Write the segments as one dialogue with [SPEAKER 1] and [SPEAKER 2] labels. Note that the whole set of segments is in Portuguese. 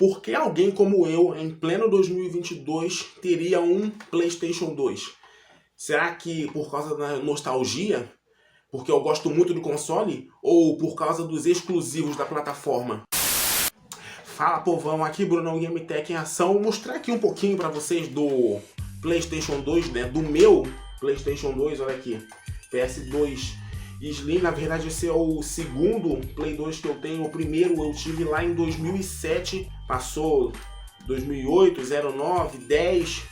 [SPEAKER 1] Por que alguém como eu, em pleno 2022, teria um PlayStation 2? Será que por causa da nostalgia? Porque eu gosto muito do console? Ou por causa dos exclusivos da plataforma? Fala povão, aqui Brunão Gametech em ação. Vou mostrar aqui um pouquinho para vocês do PlayStation 2, né? Do meu PlayStation 2, olha aqui. PS2 Slim, na verdade esse é o segundo Play 2 que eu tenho. O primeiro eu tive lá em 2007, passou 2008, 09, 10.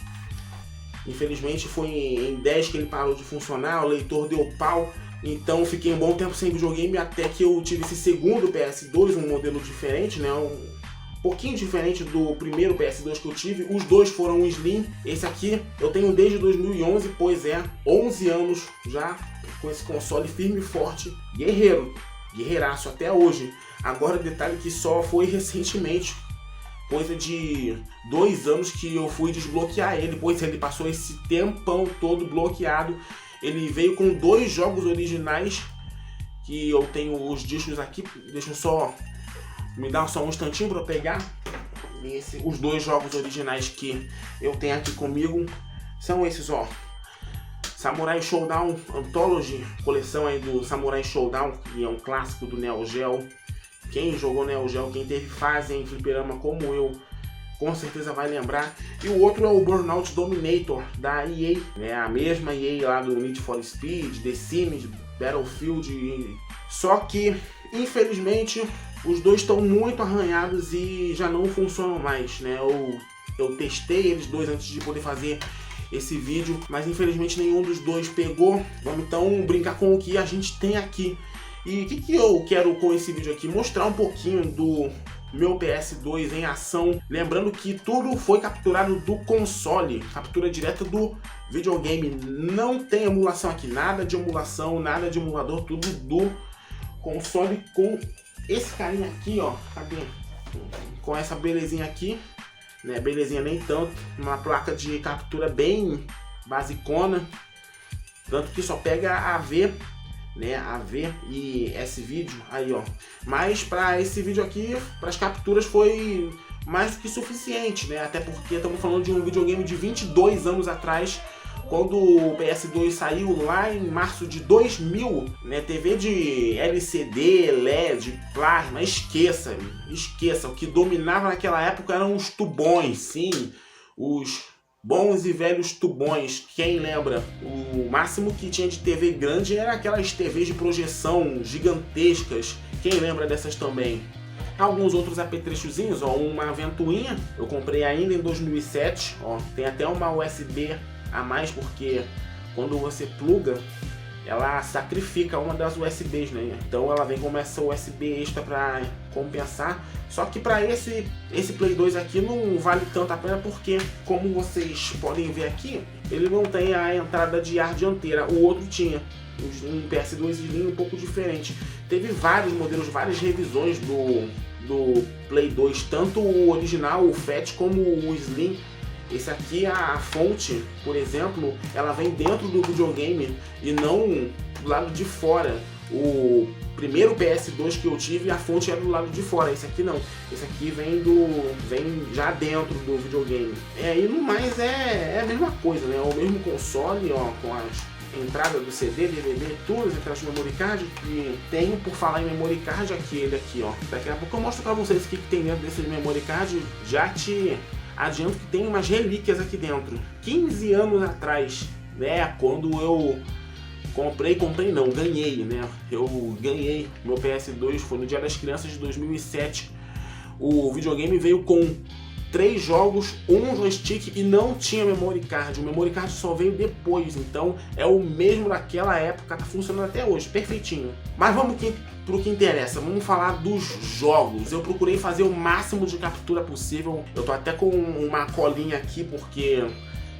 [SPEAKER 1] Infelizmente foi em 10 que ele parou de funcionar, o leitor deu pau. Então fiquei um bom tempo sem videogame até que eu tive esse segundo PS2, um modelo diferente, né? Um pouquinho diferente do primeiro PS2 que eu tive. Os dois foram Slim. Esse aqui eu tenho desde 2011, pois é, 11 anos já com esse console firme e forte. Guerreiraço até hoje. Agora detalhe que só foi recentemente, coisa de 2 anos, que eu fui desbloquear ele, pois ele passou esse tempão todo bloqueado. Ele veio com 2 jogos originais, que eu tenho os discos aqui, deixa eu só me dar só um instantinho para eu pegar. Os 2 jogos originais que eu tenho aqui comigo são esses, ó. Samurai Shodown Anthology, coleção aí do Samurai Shodown, que é um clássico do Neo Geo. Quem jogou Neo Geo, quem teve fase em fliperama como eu, com certeza vai lembrar. E o outro é o Burnout Dominator, da EA, né? A mesma EA lá do Need for Speed, The Sims, Battlefield. Só que, infelizmente, os dois estão muito arranhados e já não funcionam mais, né? Eu testei eles dois antes de poder fazer esse vídeo, mas infelizmente nenhum dos dois pegou. Vamos então brincar com o que a gente tem aqui. E o que eu quero com esse vídeo aqui? Mostrar um pouquinho do meu PS2 em ação. Lembrando que tudo foi capturado do console, captura direta do videogame. Não tem emulação aqui, nada de emulação, nada de emulador, tudo do console com esse carinha aqui, ó. Cadê? Com essa belezinha aqui, né? Belezinha nem tanto, uma placa de captura bem basicona, tanto que só pega AV, né, AV e esse vídeo aí, ó. Mas para esse vídeo aqui, para as capturas foi mais do que suficiente, né? Até porque estamos falando de um videogame de 22 anos atrás, quando o PS2 saiu lá em março de 2000, né? TV de LCD, LED, plasma, esqueça. O que dominava naquela época eram os tubões, sim, os bons e velhos tubões. Quem lembra? O máximo que tinha de TV grande era aquelas TVs de projeção gigantescas. Quem lembra dessas também? Alguns outros apetrechozinhos, ó, uma ventoinha, eu comprei ainda em 2007, ó, tem até uma USB a mais, porque quando você pluga, ela sacrifica uma das USBs, né? Então ela vem com essa USB extra para compensar. Só que para esse Play 2 aqui não vale tanto a pena, porque como vocês podem ver aqui, ele não tem a entrada de ar dianteira. O outro tinha um PS2 Slim um pouco diferente. Teve vários modelos, várias revisões do Play 2, tanto o original, o Fat, como o Slim. Esse aqui, a fonte, por exemplo, ela vem dentro do videogame e não do lado de fora. O primeiro PS2 que eu tive, a fonte era do lado de fora. Esse aqui não. Esse aqui vem já dentro do videogame. E no mais é a mesma coisa, né? O mesmo console, ó, com as entradas do CD, DVD, tudo, as entradas de memory card. Que tenho, por falar em memory card, ele aqui, ó. Daqui a pouco eu mostro pra vocês o que tem dentro desse memory card. Já te adianto que tem umas relíquias aqui dentro. 15 anos atrás, né, quando eu ganhei, né? Eu ganhei meu PS2, foi no Dia das Crianças de 2007. O videogame veio com 3 jogos, um joystick e não tinha memory card. O memory card só veio depois, então é o mesmo daquela época, tá funcionando até hoje, perfeitinho. Mas vamos pro que interessa, vamos falar dos jogos. Eu procurei fazer o máximo de captura possível. Eu tô até com uma colinha aqui porque,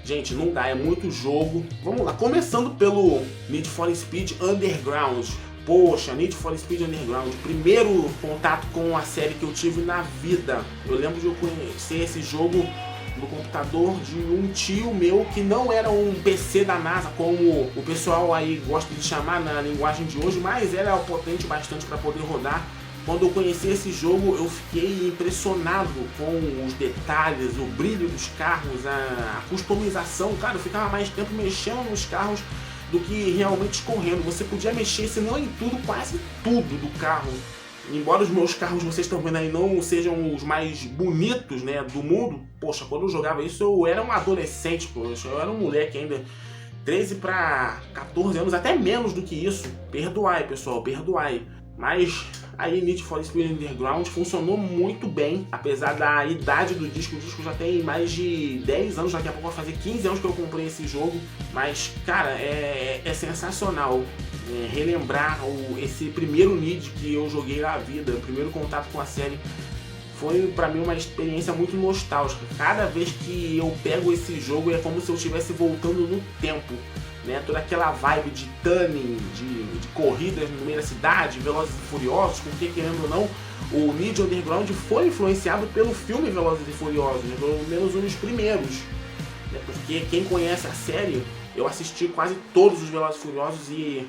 [SPEAKER 1] gente, não dá, é muito jogo. Vamos lá, começando pelo Need for Speed Underground. Poxa, Need for Speed Underground, primeiro contato com a série que eu tive na vida. Eu lembro de eu conhecer esse jogo no computador de um tio meu, que não era um PC da NASA, como o pessoal aí gosta de chamar na linguagem de hoje, mas era potente bastante para poder rodar quando eu conheci esse jogo, eu fiquei impressionado com os detalhes, o brilho dos carros, a customização. Cara, eu ficava mais tempo mexendo nos carros do que realmente correndo. Você podia mexer, se não em tudo, quase tudo do carro. Embora os meus carros, vocês estão vendo aí, não sejam os mais bonitos, né, do mundo. Poxa, quando eu jogava isso, eu era um adolescente, poxa, eu era um moleque ainda. 13 para 14 anos, até menos do que isso. Perdoai, pessoal, perdoai. Mas aí Need for Speed Underground funcionou muito bem, apesar da idade do disco. O disco já tem mais de 10 anos, daqui a pouco vai fazer 15 anos que eu comprei esse jogo. Mas, cara, é sensacional relembrar esse primeiro Need que eu joguei na vida, o primeiro contato com a série. Foi pra mim uma experiência muito nostálgica. Cada vez que eu pego esse jogo é como se eu estivesse voltando no tempo, né? Toda aquela vibe de tuning, de corridas no meio da cidade, Velozes e Furiosos, porque querendo ou não, o Need Underground foi influenciado pelo filme Velozes e Furiosos, né? Pelo menos um dos primeiros, né? Porque quem conhece a série, eu assisti quase todos os Velozes e Furiosos e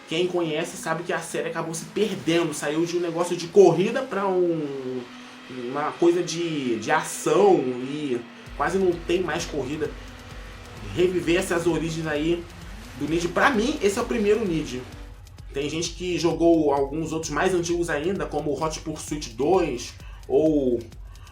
[SPEAKER 1] quem conhece sabe que a série acabou se perdendo, saiu de um negócio de corrida para uma coisa de ação e quase não tem mais corrida. Reviver essas origens aí do Need, pra mim esse é o primeiro Need. Tem gente que jogou alguns outros mais antigos ainda, como o Hot Pursuit 2 ou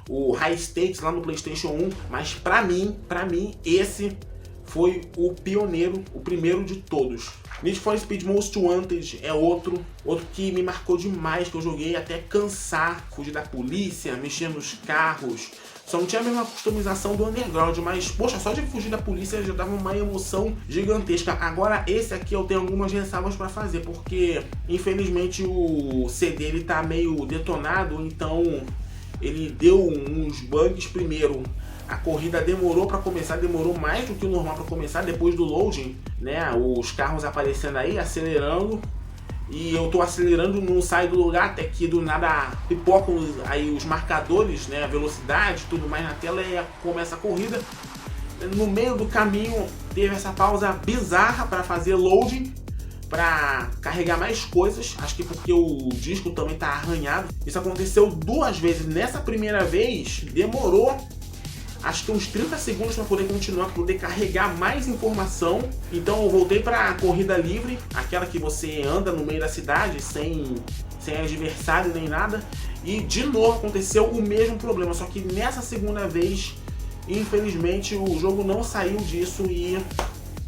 [SPEAKER 1] o High Stakes lá no PlayStation 1, mas pra mim esse foi o pioneiro, o primeiro de todos. Need for Speed Most Wanted é outro que me marcou demais, que eu joguei até cansar, fugir da polícia, mexer nos carros. Só não tinha a mesma customização do Underground, mas poxa, só de fugir da polícia já dava uma emoção gigantesca. Agora esse aqui eu tenho algumas ressalvas para fazer, porque infelizmente o CD ele tá meio detonado, então ele deu uns bugs primeiro. A corrida demorou para começar, demorou mais do que o normal para começar, depois do loading, né? Os carros aparecendo aí, acelerando. E eu tô acelerando, não sai do lugar, até que do nada pipocam aí os marcadores, né? A velocidade, tudo mais na tela, e começa a corrida. No meio do caminho teve essa pausa bizarra para fazer loading, para carregar mais coisas, acho que porque o disco também tá arranhado. Isso aconteceu 2 vezes. Nessa primeira vez demorou acho que uns 30 segundos para poder continuar, para poder carregar mais informação. Então eu voltei para a corrida livre, aquela que você anda no meio da cidade sem adversário nem nada. E de novo aconteceu o mesmo problema, só que nessa segunda vez, infelizmente, o jogo não saiu disso e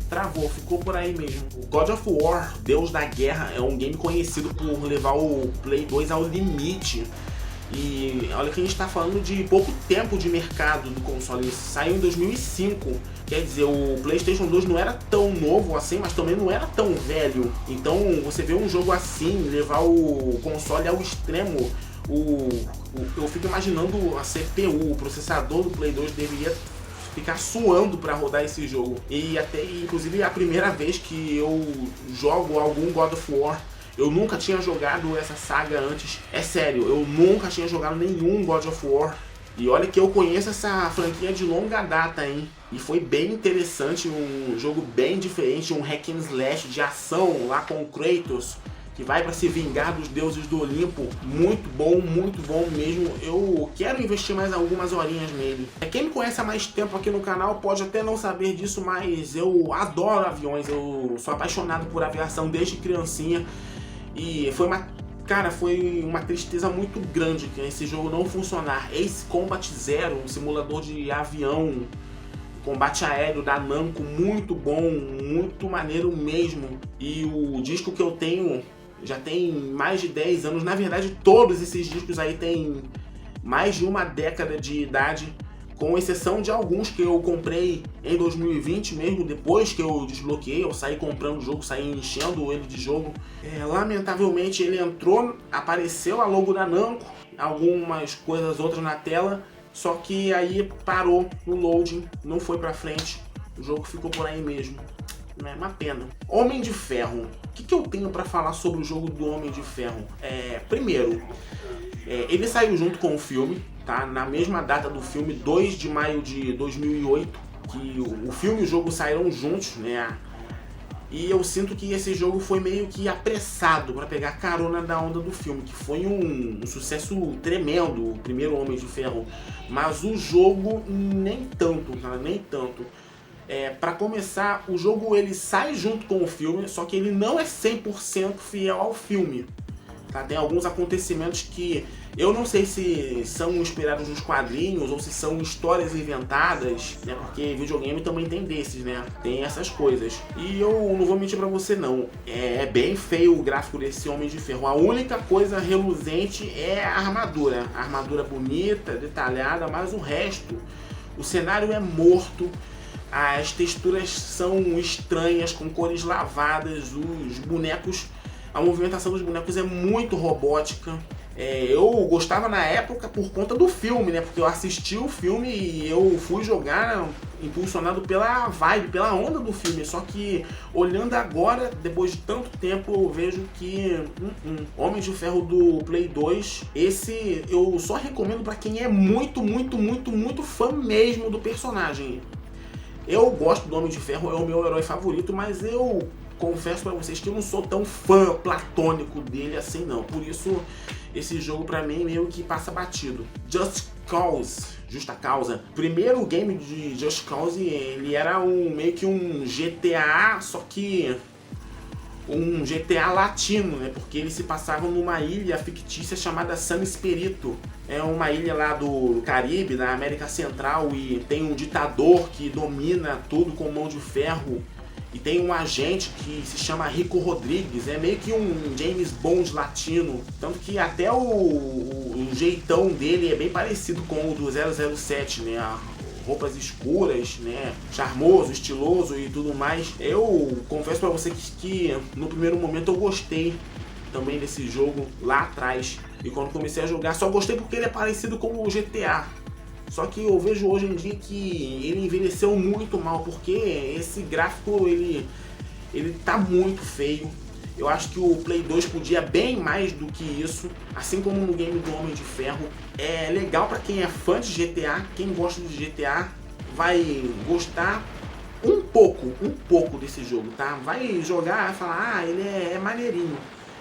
[SPEAKER 1] travou, ficou por aí mesmo. O God of War, Deus da Guerra, é um game conhecido por levar o Play 2 ao limite. E olha que a gente está falando de pouco tempo de mercado do console. Isso saiu em 2005, quer dizer, o PlayStation 2 não era tão novo assim, mas também não era tão velho. Então você vê um jogo assim, levar o console ao extremo, eu fico imaginando a CPU, o processador do Play 2 deveria ficar suando para rodar esse jogo. E até, inclusive, é a primeira vez que eu jogo algum God of War. Eu nunca tinha jogado essa saga antes. É sério, eu nunca tinha jogado nenhum God of War. E olha que eu conheço essa franquia de longa data, hein? E foi bem interessante, um jogo bem diferente, um hack and slash de ação lá com o Kratos, que vai para se vingar dos deuses do Olimpo. Muito bom mesmo. Eu quero investir mais algumas horinhas nele. Quem me conhece há mais tempo aqui no canal pode até não saber disso, mas eu adoro aviões. Eu sou apaixonado por aviação desde criancinha. E foi uma tristeza muito grande que esse jogo não funcionar. Ace Combat Zero, um simulador de avião, combate aéreo da Namco, muito bom, muito maneiro mesmo. E o disco que eu tenho já tem mais de 10 anos. Na verdade, todos esses discos aí têm mais de uma década de idade, com exceção de alguns que eu comprei em 2020 mesmo, depois que eu desbloqueei. Eu saí comprando o jogo, saí enchendo ele de jogo. Lamentavelmente ele entrou, apareceu a logo da Namco, algumas coisas outras na tela, só que aí parou no loading, não foi pra frente, o jogo ficou por aí mesmo. É uma pena. Homem de Ferro. O que eu tenho pra falar sobre o jogo do Homem de Ferro? Primeiro, ele saiu junto com o filme, tá? Na mesma data do filme, 2 de maio de 2008, que o filme e o jogo saíram juntos, né? E eu sinto que esse jogo foi meio que apressado para pegar carona da onda do filme, que foi um sucesso tremendo, o primeiro Homem de Ferro. Mas o jogo nem tanto, cara, nem tanto. Para começar, o jogo ele sai junto com o filme, só que ele não é 100% fiel ao filme. Tá? Tem alguns acontecimentos que eu não sei se são inspirados nos quadrinhos ou se são histórias inventadas, né? Porque videogame também tem desses, né? Tem essas coisas. E eu não vou mentir pra você não, é bem feio o gráfico desse Homem de Ferro. A única coisa reluzente é a armadura. A armadura bonita, detalhada, mas o resto, o cenário é morto. As texturas são estranhas, com cores lavadas, os bonecos, a movimentação dos bonecos é muito robótica. Eu gostava na época por conta do filme, né? Porque eu assisti o filme e eu fui jogar impulsionado pela vibe, pela onda do filme. Só que olhando agora, depois de tanto tempo, eu vejo que Homem de Ferro do Play 2, esse eu só recomendo para quem é muito fã mesmo do personagem. Eu gosto do Homem de Ferro, é o meu herói favorito, mas eu confesso pra vocês que eu não sou tão fã platônico dele assim não. Por isso, esse jogo pra mim meio que passa batido. Just Cause, Justa Causa. Primeiro game de Just Cause, ele era meio que um GTA, só que um GTA latino, né? Porque ele se passava numa ilha fictícia chamada San Esperito. É uma ilha lá do Caribe, da América Central, e tem um ditador que domina tudo com mão de ferro. E tem um agente que se chama Rico Rodrigues, é meio que um James Bond latino. Tanto que até o jeitão dele é bem parecido com o do 007, né? Roupas escuras, né? Charmoso, estiloso e tudo mais. Eu confesso pra você que no primeiro momento eu gostei também desse jogo lá atrás. E quando comecei a jogar, só gostei porque ele é parecido com o GTA. Só que eu vejo hoje em dia que ele envelheceu muito mal, porque esse gráfico ele tá muito feio. Eu acho que o Play 2 podia bem mais do que isso, assim como no game do Homem de Ferro. É legal para quem é fã de GTA, quem gosta de GTA vai gostar um pouco desse jogo, tá? Vai jogar e falar, ele é maneirinho.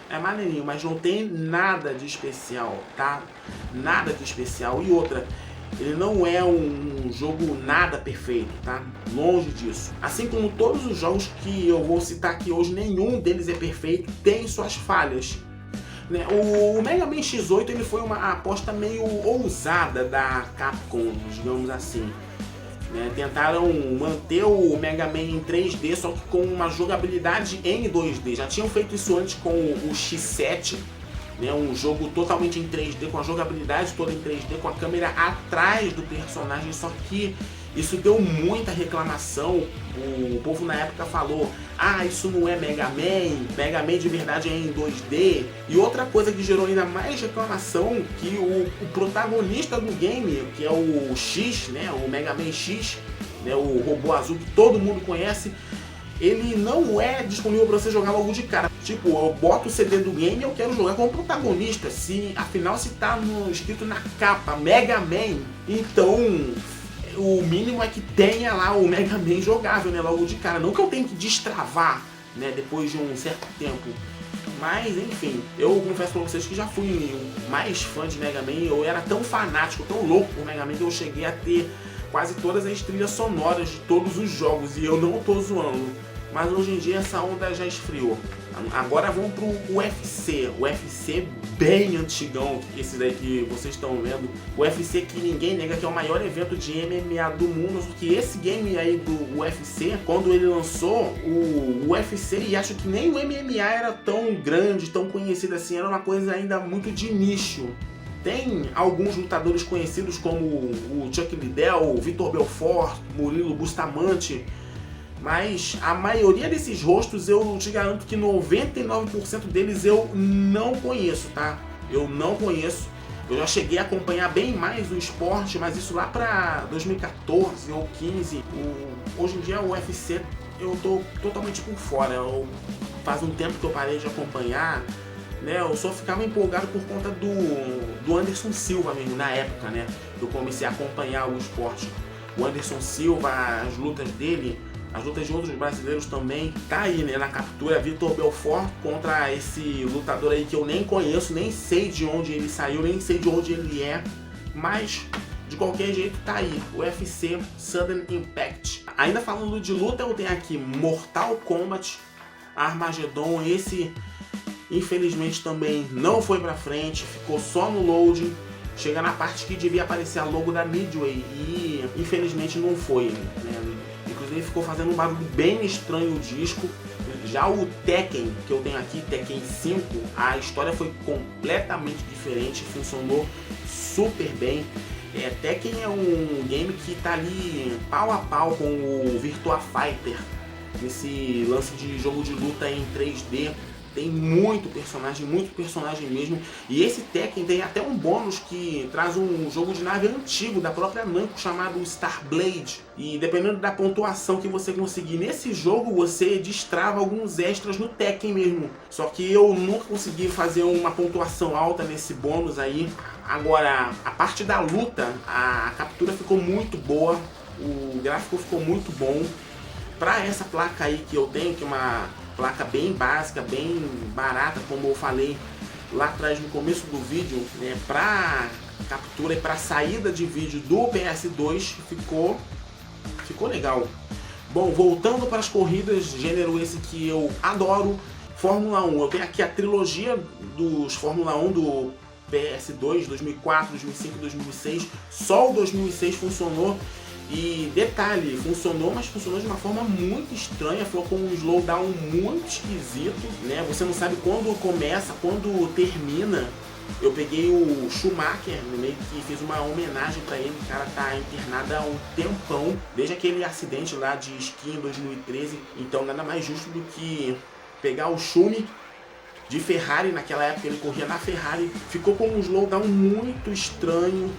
[SPEAKER 1] É maneirinho, mas não tem nada de especial, tá? Nada de especial. E outra, ele não é um jogo nada perfeito, tá? Longe disso. Assim como todos os jogos que eu vou citar aqui hoje, nenhum deles é perfeito, tem suas falhas. Né? O Mega Man X8 ele foi uma aposta meio ousada da Capcom, digamos assim. Né? Tentaram manter o Mega Man em 3D, só que com uma jogabilidade em 2D. Já tinham feito isso antes com o X7, né? Um jogo totalmente em 3D, com a jogabilidade toda em 3D, com a câmera atrás do personagem, só que isso deu muita reclamação. O povo na época falou, isso não é Mega Man de verdade é em 2D. E outra coisa que gerou ainda mais reclamação, que o protagonista do game, que é o X, né, o Mega Man X, né, o robô azul que todo mundo conhece, ele não é disponível para você jogar logo de cara. Tipo, eu boto o CD do game e eu quero jogar como protagonista. Afinal, se tá escrito na capa Mega Man, então o mínimo é que tenha lá o Mega Man jogável, né, logo de cara. Não que eu tenha que destravar, né, depois de um certo tempo. Mas, enfim, eu confesso pra vocês que já fui mais fã de Mega Man. Eu era tão fanático, tão louco por Mega Man, que eu cheguei a ter quase todas as trilhas sonoras de todos os jogos. E eu não tô zoando. Mas hoje em dia essa onda já esfriou. Agora vamos pro UFC. O UFC bem antigão, esse daí que vocês estão vendo. O UFC que ninguém nega que é o maior evento de MMA do mundo. Só que esse game aí do UFC, quando ele lançou o UFC, e acho que nem o MMA era tão grande, tão conhecido assim. Era uma coisa ainda muito de nicho. Tem alguns lutadores conhecidos como o Chuck Liddell, o Vitor Belfort, Murilo Bustamante, mas a maioria desses rostos eu te garanto que 99% deles eu não conheço, tá? Eu não conheço. Eu já cheguei a acompanhar bem mais o esporte, mas isso lá pra 2014 ou 15. Hoje em dia o UFC eu tô totalmente por fora. Faz um tempo que eu parei de acompanhar. Né, eu só ficava empolgado por conta do Anderson Silva mesmo, na época, né? Eu comecei a acompanhar o esporte. O Anderson Silva, as lutas dele, as lutas de outros brasileiros também. Tá aí, né, na captura, Vitor Belfort contra esse lutador aí que eu nem conheço, nem sei de onde ele saiu, nem sei de onde ele é, mas de qualquer jeito tá aí, UFC Sudden Impact. Ainda falando de luta, eu tenho aqui Mortal Kombat Armageddon. Esse infelizmente também não foi pra frente, ficou só no loading. Chega na parte que devia aparecer a logo da Midway e infelizmente não foi, né? Inclusive ficou fazendo um barulho bem estranho o disco. Já o Tekken, que eu tenho aqui, Tekken 5, a história foi completamente diferente, funcionou super bem. Tekken é um game que tá ali pau a pau com o Virtua Fighter, nesse lance de jogo de luta em 3D. Tem muito personagem mesmo. E esse Tekken tem até um bônus que traz um jogo de nave antigo da própria Namco chamado Starblade. E dependendo da pontuação que você conseguir nesse jogo, você destrava alguns extras no Tekken mesmo. Só que eu nunca consegui fazer uma pontuação alta nesse bônus aí. Agora, a parte da luta, a captura ficou muito boa, o gráfico ficou muito bom. Pra essa placa aí que eu tenho, que é uma placa bem básica, bem barata, como eu falei lá atrás no começo do vídeo, né, para captura e para saída de vídeo do PS2 ficou legal. Bom, voltando para as corridas, gênero esse que eu adoro, Fórmula 1. Eu tenho aqui a trilogia dos Fórmula 1 do PS2, 2004, 2005 e 2006. Só o 2006 funcionou. E detalhe, funcionou, mas funcionou de uma forma muito estranha, foi com um slowdown muito esquisito, né? Você não sabe quando começa, quando termina. Eu peguei o Schumacher, meio que fiz uma homenagem pra ele, o cara tá internado há um tempão, desde aquele acidente lá de esqui em 2013, então nada mais justo do que pegar o Schumi de Ferrari, naquela época ele corria na Ferrari, ficou com um slowdown muito estranho,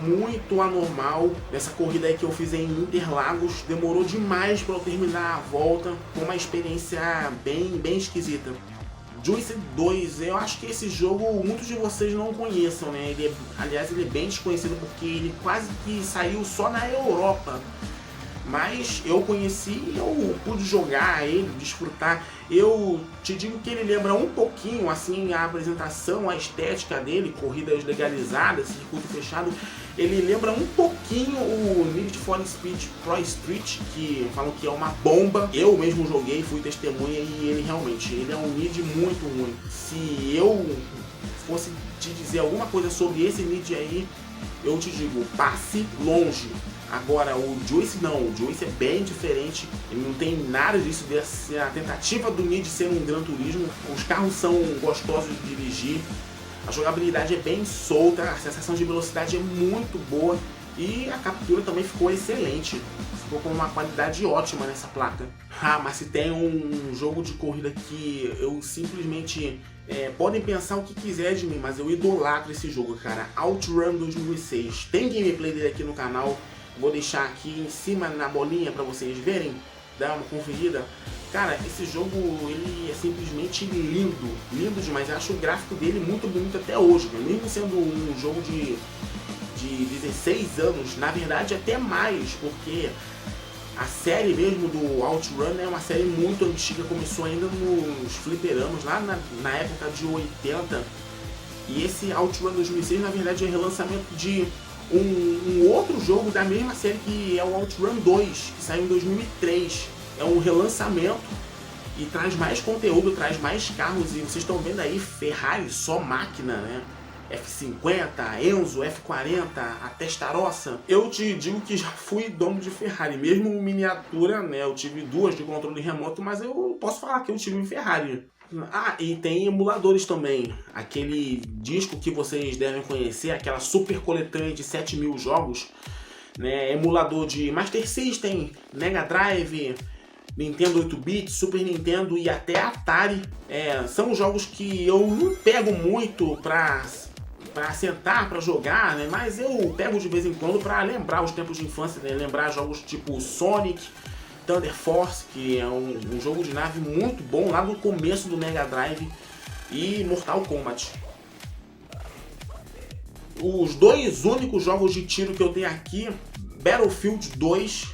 [SPEAKER 1] muito anormal. Nessa corrida aí que eu fiz em Interlagos, demorou demais para eu terminar a volta, com uma experiência bem esquisita. Juice 2, eu acho que esse jogo muitos de vocês não conheçam, né? Aliás, ele é bem desconhecido porque ele quase que saiu só na Europa. Mas eu conheci, eu pude jogar ele, desfrutar. Eu te digo que ele lembra um pouquinho, assim, a apresentação, a estética dele, corridas legalizadas, circuito fechado. Ele lembra um pouquinho o Need for Speed Pro Street, que falam que é uma bomba. Eu mesmo joguei, fui testemunha e ele é um Need muito ruim. Se eu fosse te dizer alguma coisa sobre esse Need aí, eu te digo, passe longe. Agora o Juice não, o Juice é bem diferente, ele não tem nada disso, dessa tentativa do Need ser um Gran Turismo. Os carros são gostosos de dirigir, a jogabilidade é bem solta, a sensação de velocidade é muito boa e a captura também ficou excelente, ficou com uma qualidade ótima nessa placa. Mas se tem um jogo de corrida que eu simplesmente... podem pensar o que quiser de mim, mas eu idolatro esse jogo, cara. OutRun 2006, tem gameplay dele aqui no canal. Vou deixar aqui em cima na bolinha para vocês verem, dar uma conferida. Cara, esse jogo ele é simplesmente lindo, lindo demais. Eu acho o gráfico dele muito bonito até hoje, né? Mesmo sendo um jogo de 16 anos, na verdade até mais, porque a série mesmo do OutRun é uma série muito antiga, começou ainda nos fliperanos, lá na época de 80. E esse OutRun 2006 na verdade é relançamento de um outro jogo da mesma série, que é o OutRun 2, que saiu em 2003. É um relançamento e traz mais conteúdo, traz mais carros. E vocês estão vendo aí Ferrari, só máquina, né? F50, Enzo, F40, a Testarossa. Eu te digo que já fui dono de Ferrari, mesmo miniatura, né? Eu tive duas de controle remoto, mas eu não posso falar que eu tive Ferrari. E tem emuladores também. Aquele disco que vocês devem conhecer, aquela super coletânea de 7.000 jogos, né? Emulador de Master System, Mega Drive, Nintendo 8-bit, Super Nintendo e até Atari. São jogos que eu não pego muito pra sentar, pra jogar, né? Mas eu pego de vez em quando pra lembrar os tempos de infância, né? Lembrar jogos tipo Sonic, Thunder Force, que é um jogo de nave muito bom lá no começo do Mega Drive, e Mortal Kombat. Os dois únicos jogos de tiro que eu tenho aqui, Battlefield 2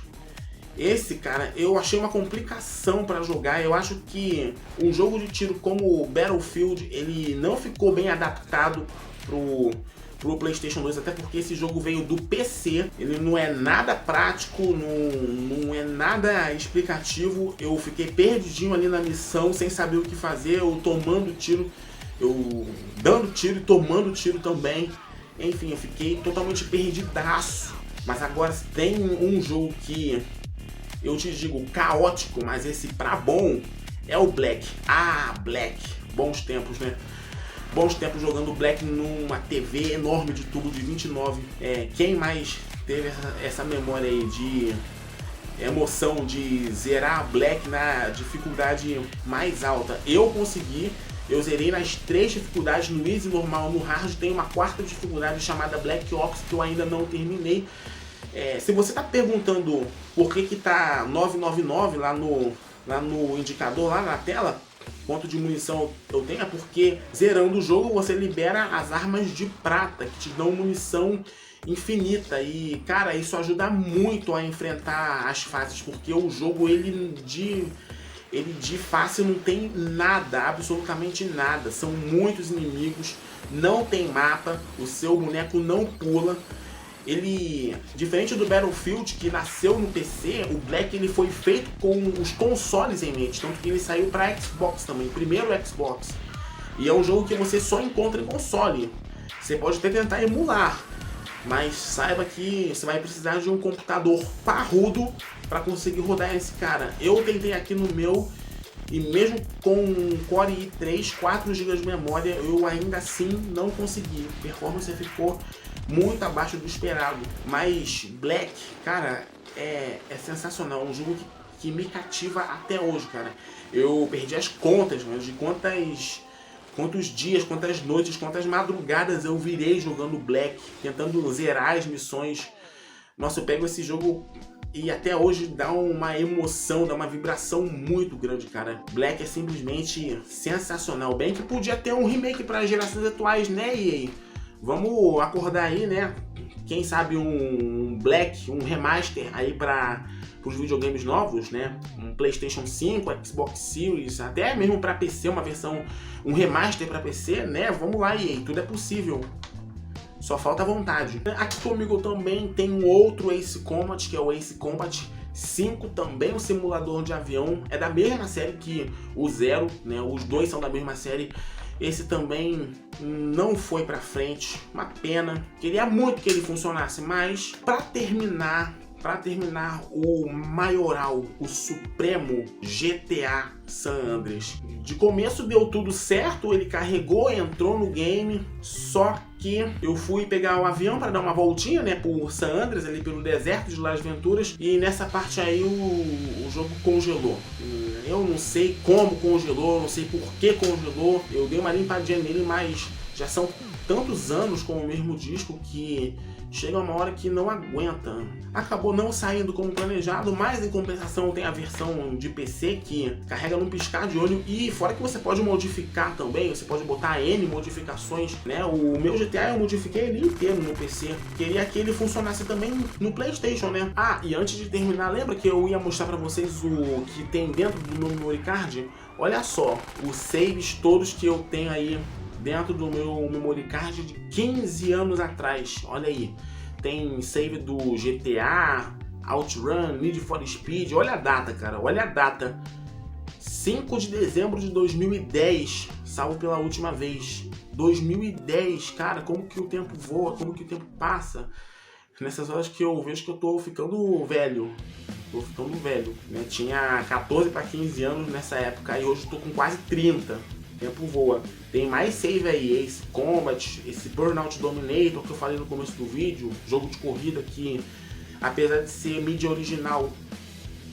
[SPEAKER 1] Esse, cara, eu achei uma complicação para jogar. Eu acho que um jogo de tiro como o Battlefield, ele não ficou bem adaptado pro PlayStation 2, até porque esse jogo veio do PC. Ele não é nada prático, não é nada explicativo. Eu fiquei perdidinho ali na missão, sem saber o que fazer, eu tomando tiro, eu dando tiro e tomando tiro também. Enfim, eu fiquei totalmente perdidaço. Mas agora tem um jogo que eu te digo caótico, mas esse pra bom é o Black. Ah, Black. Bons tempos, né? Bons tempos jogando Black numa TV enorme de tubo de 29. Quem mais teve essa memória aí de emoção de zerar Black na dificuldade mais alta? Eu consegui. Eu zerei nas 3 dificuldades, no Easy, Normal, no Hard. Tem uma 4ª dificuldade chamada Black Ops que eu ainda não terminei. Se você está perguntando por que tá 999 lá no indicador, lá na tela, quanto de munição eu tenho, é porque zerando o jogo você libera as armas de prata, que te dão munição infinita. E, cara, isso ajuda muito a enfrentar as fases, porque o jogo, ele de fácil não tem nada, absolutamente nada. São muitos inimigos, não tem mapa, o seu boneco não pula. Ele, diferente do Battlefield, que nasceu no PC, o Black ele foi feito com os consoles em mente, tanto que ele saiu para Xbox também, primeiro Xbox. E é um jogo que você só encontra em console. Você pode até tentar emular, mas saiba que você vai precisar de um computador parrudo para conseguir rodar esse cara. Eu tentei aqui no meu, e mesmo com um Core i3, 4 GB de memória, eu ainda assim não consegui. A performance ficou muito abaixo do esperado. Mas Black, cara, é sensacional. É um jogo que me cativa até hoje, cara. Eu perdi as contas, mas de quantos dias, quantas noites, quantas madrugadas eu virei jogando Black, tentando zerar as missões. Nossa, eu pego esse jogo e até hoje dá uma emoção, dá uma vibração muito grande, cara. Black é simplesmente sensacional. Bem que podia ter um remake para as gerações atuais, né, EA? Vamos acordar aí, né? Quem sabe um Black, um remaster aí para os videogames novos, né? Um PlayStation 5, Xbox Series, até mesmo para PC, uma versão, um remaster para PC, né? Vamos lá, EA, tudo é possível. Só falta vontade. Aqui comigo também tem um outro Ace Combat, que é o Ace Combat 5, também um simulador de avião. É da mesma série que o Zero, né? Os dois são da mesma série. Esse também não foi pra frente, uma pena. Queria muito que ele funcionasse, mas pra terminar o maioral, o supremo GTA San Andreas. De começo deu tudo certo, ele carregou, entrou no game, só que eu fui pegar o avião para dar uma voltinha, né, por San Andreas, ali pelo deserto de Las Venturas, e nessa parte aí o jogo congelou. Eu não sei como congelou, não sei por que congelou, eu dei uma limpadinha nele, mas já são tantos anos com o mesmo disco que chega uma hora que não aguenta. Acabou não saindo como planejado, mas em compensação tem a versão de PC que carrega num piscar de olho, e fora que você pode modificar também, você pode botar N modificações, né? O meu GTA eu modifiquei ele inteiro no PC. Queria que ele funcionasse também no PlayStation, né? Ah, e antes de terminar, lembra que eu ia mostrar pra vocês o que tem dentro do meu memory card? Olha só, os saves todos que eu tenho aí dentro do meu memory card de 15 anos atrás. Olha aí, tem save do GTA, OutRun, Need for Speed. Olha a data, cara, olha a data. 5 de dezembro de 2010, salvo pela última vez. 2010, cara, como que o tempo voa, como que o tempo passa. Nessas horas que eu vejo que eu tô ficando velho. Né? Tinha 14 para 15 anos nessa época e hoje eu tô com quase 30. O tempo voa. Tem mais save aí, Ace Combat, esse Burnout Dominator que eu falei no começo do vídeo, jogo de corrida que, apesar de ser mídia original,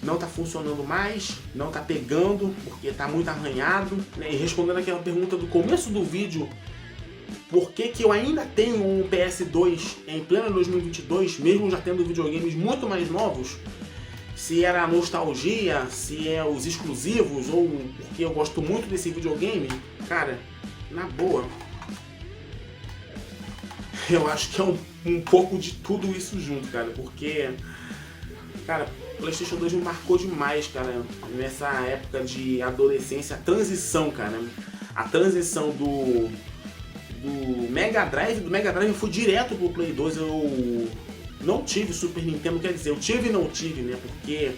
[SPEAKER 1] não tá funcionando mais, não tá pegando, porque tá muito arranhado. E respondendo aquela pergunta do começo do vídeo, por que que eu ainda tenho um PS2 em pleno 2022, mesmo já tendo videogames muito mais novos? Se era a nostalgia, se é os exclusivos, ou porque eu gosto muito desse videogame, cara, na boa, eu acho que é um pouco de tudo isso junto, cara, porque Cara, PlayStation 2 me marcou demais, cara, nessa época de adolescência, a transição, cara. A transição do Mega Drive, eu fui direto pro Play 2, eu não tive Super Nintendo, quer dizer, eu tive e não tive, né, porque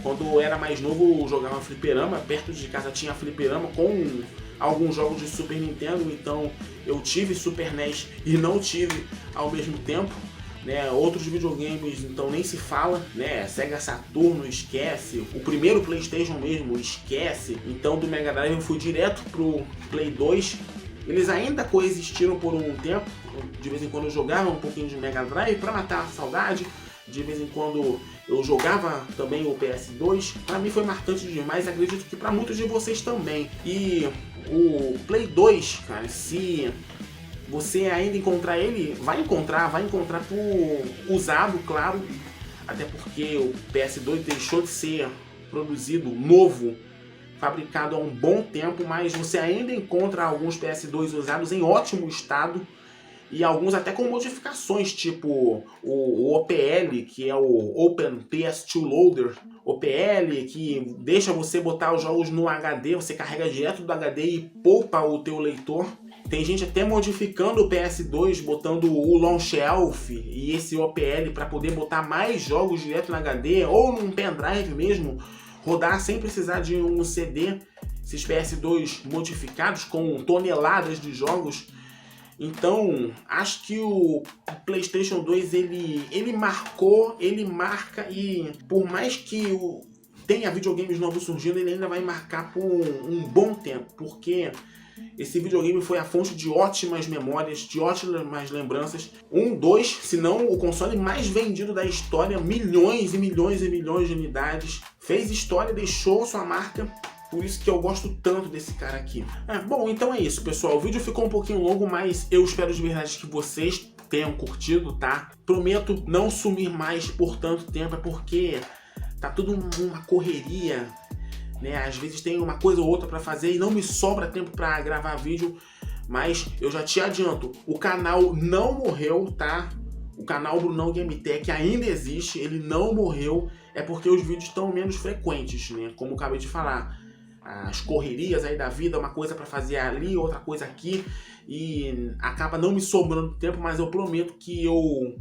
[SPEAKER 1] quando eu era mais novo eu jogava fliperama, perto de casa tinha fliperama com alguns jogos de Super Nintendo, então eu tive Super NES e não tive ao mesmo tempo. Né, outros videogames então nem se fala, né, Sega Saturno esquece, o primeiro PlayStation mesmo esquece, então do Mega Drive eu fui direto pro Play 2, eles ainda coexistiram por um tempo, de vez em quando eu jogava um pouquinho de Mega Drive para matar a saudade, de vez em quando eu jogava também o PS2, para mim foi marcante demais, acredito que para muitos de vocês também, e o Play 2, cara, se você ainda encontrar ele, vai encontrar por usado, claro, até porque o PS2 deixou de ser produzido novo, fabricado há um bom tempo, mas você ainda encontra alguns PS2 usados em ótimo estado e alguns até com modificações, tipo o OPL, que é o Open PS2 Loader, OPL, que deixa você botar os jogos no HD, você carrega direto do HD e poupa o teu leitor. Tem gente até modificando o PS2, botando o Long Shelf e esse OPL para poder botar mais jogos direto no HD ou num pendrive mesmo, rodar sem precisar de um CD, esses PS2 modificados com toneladas de jogos. Então, acho que o PlayStation 2 ele marcou, ele marca, e por mais que tenha videogames novos surgindo, ele ainda vai marcar por um bom tempo, porque esse videogame foi a fonte de ótimas memórias, de ótimas lembranças. Se não o console mais vendido da história, milhões e milhões e milhões de unidades. Fez história, deixou sua marca. Por isso que eu gosto tanto desse cara aqui. Bom, então é isso, pessoal. O vídeo ficou um pouquinho longo, mas eu espero de verdade que vocês tenham curtido, tá? Prometo não sumir mais por tanto tempo, é porque tá tudo uma correria, né? Às vezes tem uma coisa ou outra para fazer e não me sobra tempo para gravar vídeo, mas eu já te adianto, o canal não morreu, tá? O canal Brunão Game Tech ainda existe, ele não morreu, é porque os vídeos estão menos frequentes, né? Como eu acabei de falar, as correrias aí da vida, uma coisa para fazer ali, outra coisa aqui, e acaba não me sobrando tempo, mas eu prometo que eu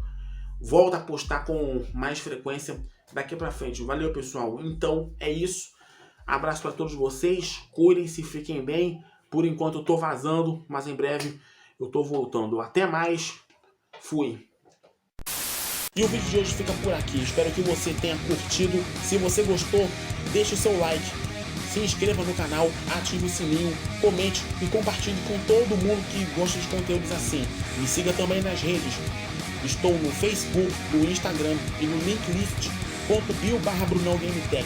[SPEAKER 1] volto a postar com mais frequência daqui para frente. Valeu, pessoal. Então é isso. Abraço para todos vocês, cuidem-se, fiquem bem. Por enquanto eu tô vazando, mas em breve eu tô voltando. Até mais, fui. E o vídeo de hoje fica por aqui, espero que você tenha curtido. Se você gostou, deixe o seu like, se inscreva no canal, ative o sininho, comente e compartilhe com todo mundo que gosta de conteúdos assim. Me siga também nas redes, estou no Facebook, no Instagram e no linklist.bio/BrunãoGameTech.